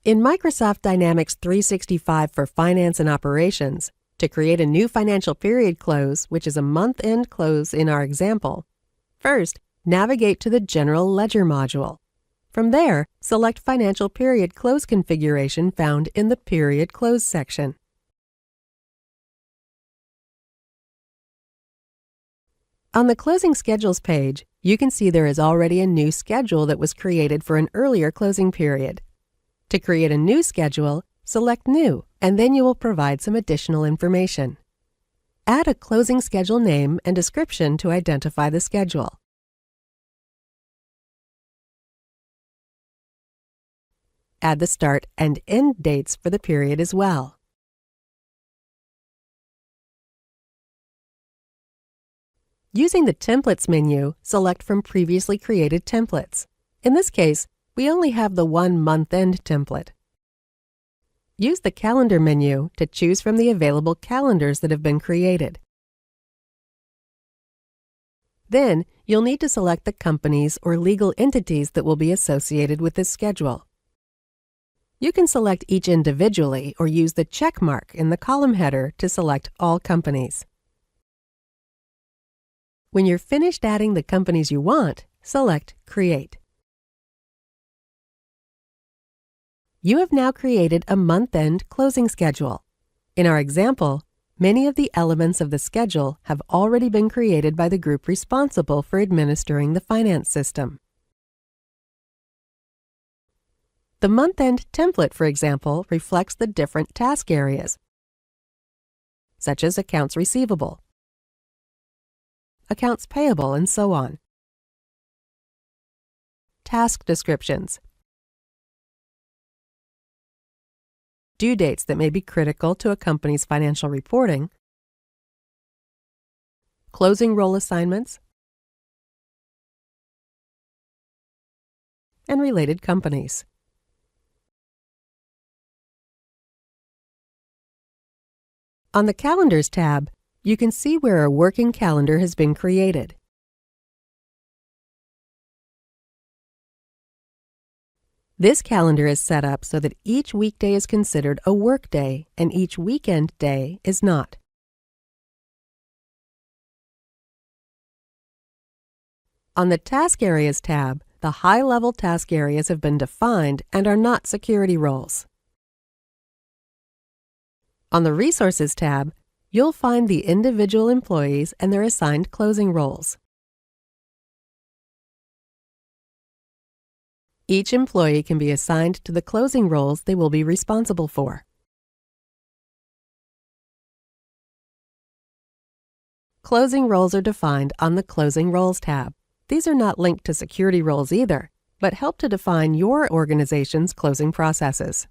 In Microsoft Dynamics 365 for Finance and Operations, to create a new financial period close, which is a month-end close in our example, first, navigate to the General Ledger module. From there, select Financial Period Close configuration found in the Period Close section. On the Closing Schedules page, you can see there is already a new schedule that was created for an earlier closing period. To create a new schedule, select New, and then you will provide some additional information. Add a closing schedule name and description to identify the schedule. Add the start and end dates for the period as well. Using the Templates menu, select from previously created templates. In this case, we only have the one month-end template. Use the Calendar menu to choose from the available calendars that have been created. Then, you'll need to select the companies or legal entities that will be associated with this schedule. You can select each individually or use the check mark in the column header to select all companies. When you're finished adding the companies you want, select Create. You have now created a month-end closing schedule. In our example, many of the elements of the schedule have already been created by the group responsible for administering the finance system. The month-end template, for example, reflects the different task areas, such as accounts receivable, accounts payable, and so on. Task descriptions, due dates that may be critical to a company's financial reporting, closing role assignments, and related companies. On the Calendars tab, you can see where a working calendar has been created. This calendar is set up so that each weekday is considered a work day and each weekend day is not. On the Task Areas tab, the high-level task areas have been defined and are not security roles. On the Resources tab, you'll find the individual employees and their assigned closing roles. Each employee can be assigned to the closing roles they will be responsible for. Closing roles are defined on the Closing Roles tab. These are not linked to security roles either, but help to define your organization's closing processes.